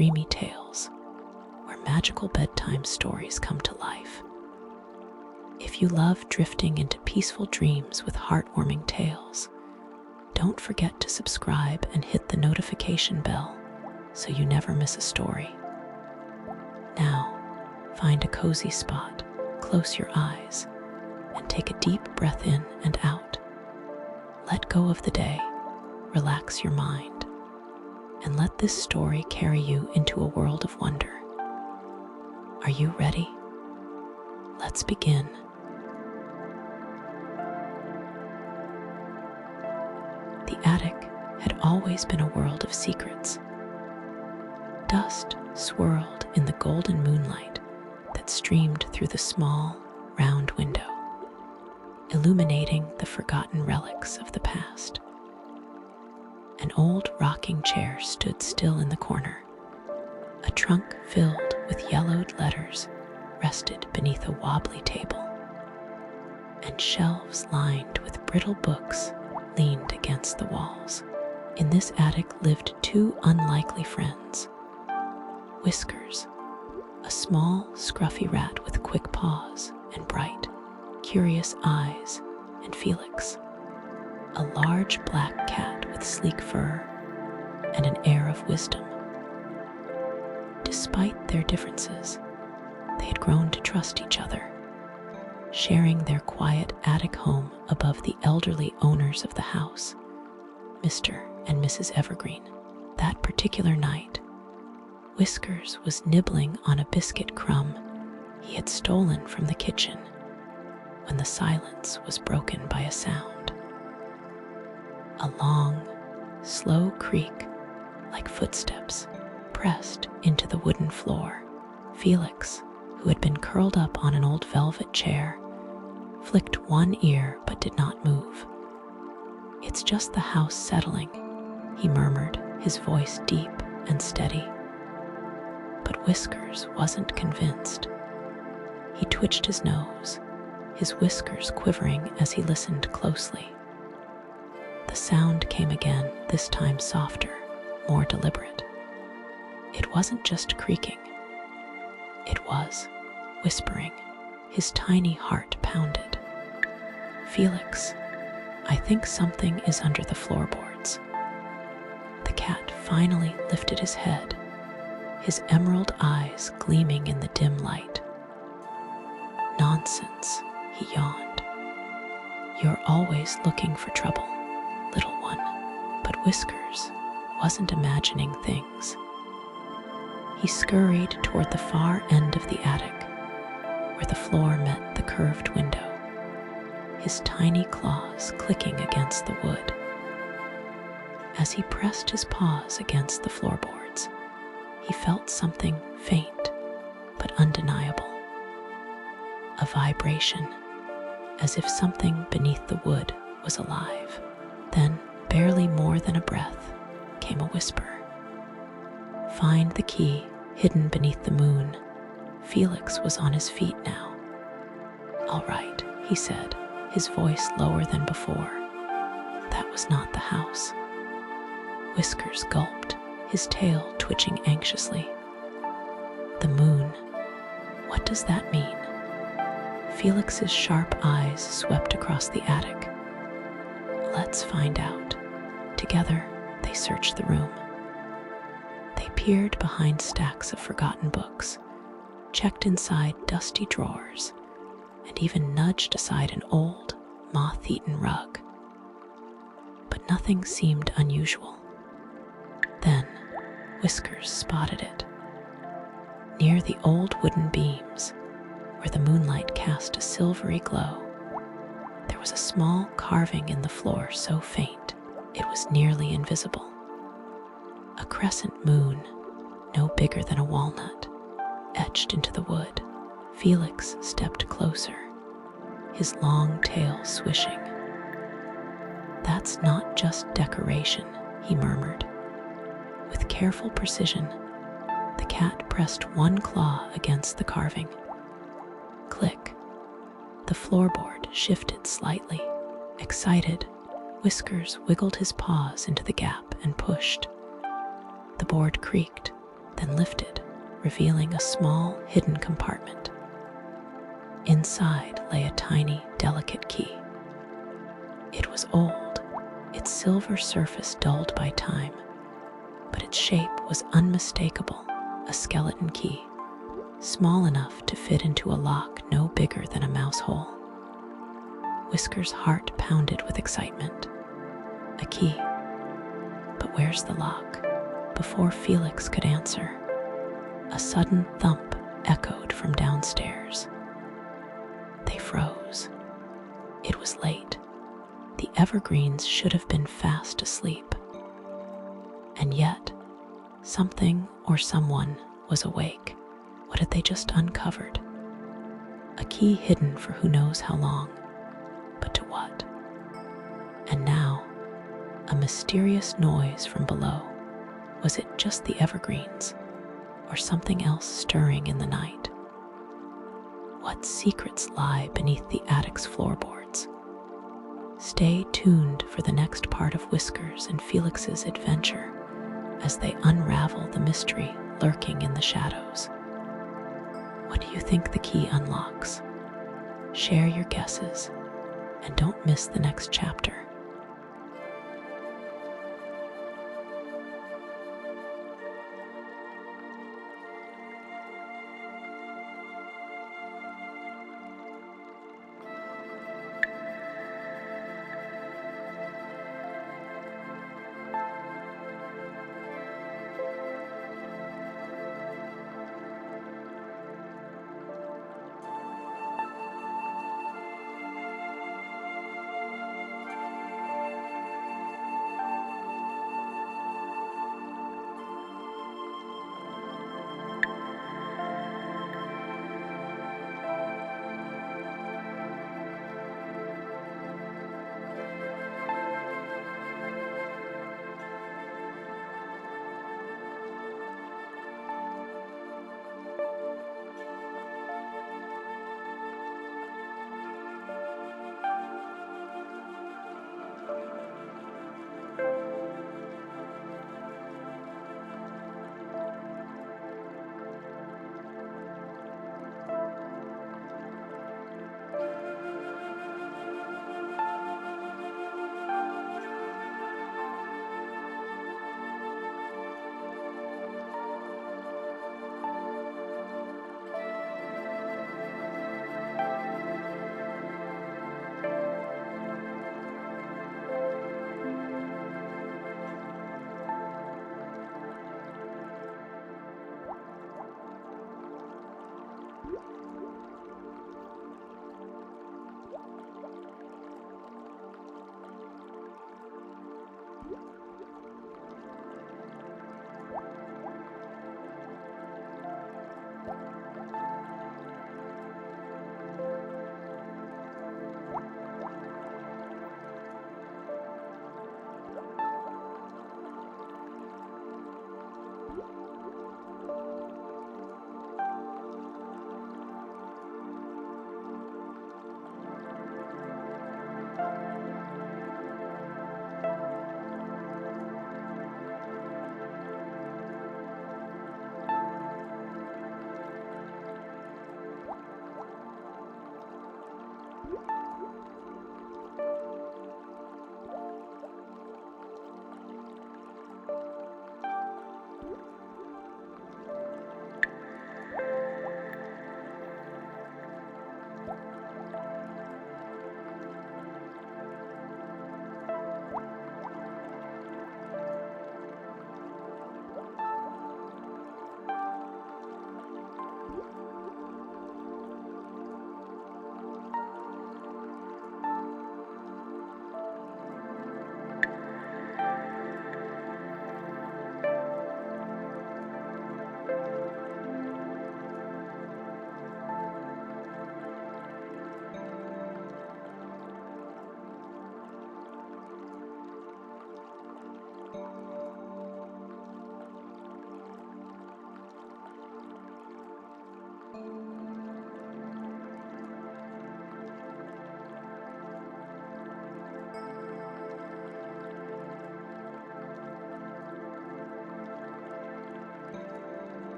dreamy tales, where magical bedtime stories come to life. If you love drifting into peaceful dreams with heartwarming tales, don't forget to subscribe and hit the notification bell so you never miss a story. Now, find a cozy spot, close your eyes, and take a deep breath in and out. Let go of the day, relax your mind, and let this story carry you into a world of wonder. Are you ready? Let's begin. The attic had always been a world of secrets. Dust swirled in the golden moonlight that streamed through the small, round window, illuminating the forgotten relics of the past. An old rocking chair stood still in the corner. A trunk filled with yellowed letters rested beneath a wobbly table, and shelves lined with brittle books leaned against the walls. In this attic lived two unlikely friends. Whiskers, a small, scruffy rat with quick paws and bright, curious eyes, and Felix, a large black cat with sleek fur and an air of wisdom. Despite their differences, they had grown to trust each other, sharing their quiet attic home above the elderly owners of the house, Mr. and Mrs. Evergreen. That particular night, Whiskers was nibbling on a biscuit crumb he had stolen from the kitchen when the silence was broken by a sound. A long, slow creak, like footsteps, pressed into the wooden floor. Felix, who had been curled up on an old velvet chair, flicked one ear but did not move. "It's just the house settling," he murmured, his voice deep and steady. But Whiskers wasn't convinced. He twitched his nose, his whiskers quivering as he listened closely. The sound came again, this time softer, more deliberate. It wasn't just creaking. It was whispering. His tiny heart pounded. "Felix, I think something is under the floorboards." The cat finally lifted his head, his emerald eyes gleaming in the dim light. "Nonsense," he yawned. "You're always looking for trouble, little one." But Whiskers wasn't imagining things. He scurried toward the far end of the attic, where the floor met the curved window, his tiny claws clicking against the wood. As he pressed his paws against the floorboards, he felt something faint but undeniable. A vibration, as if something beneath the wood was alive. Then, barely more than a breath, came a whisper. "Find the key hidden beneath the moon." Felix was on his feet now. "All right," he said, his voice lower than before. That was not the house. Whiskers gulped, his tail twitching anxiously. "The moon. What does that mean?" Felix's sharp eyes swept across the attic. "Let's find out." Together, they searched the room. They peered behind stacks of forgotten books, checked inside dusty drawers, and even nudged aside an old, moth-eaten rug. But nothing seemed unusual. Then, Whiskers spotted it. Near the old wooden beams, where the moonlight cast a silvery glow, there was a small carving in the floor so faint it was nearly invisible. A crescent moon, no bigger than a walnut, etched into the wood. Felix stepped closer, his long tail swishing. "That's not just decoration," he murmured. With careful precision, the cat pressed one claw against the carving. Click. The floorboard shifted slightly. Excited, Whiskers wiggled his paws into the gap and pushed. The board creaked, then lifted, revealing a small, hidden compartment. Inside lay a tiny, delicate key. It was old, its silver surface dulled by time, but its shape was unmistakable, a skeleton key, small enough to fit into a lock no bigger than a mouse hole. Whiskers' heart pounded with excitement. A key. But where's the lock? Before Felix could answer, a sudden thump echoed from downstairs. They froze. It was late. The Evergreens should have been fast asleep. And yet, something or someone was awake. What had they just uncovered? A key hidden for who knows how long. But to what? And now, a mysterious noise from below. Was it just the Evergreens, or something else stirring in the night? What secrets lie beneath the attic's floorboards? Stay tuned for the next part of Whiskers and Felix's adventure as they unravel the mystery lurking in the shadows. What do you think the key unlocks? Share your guesses, and don't miss the next chapter.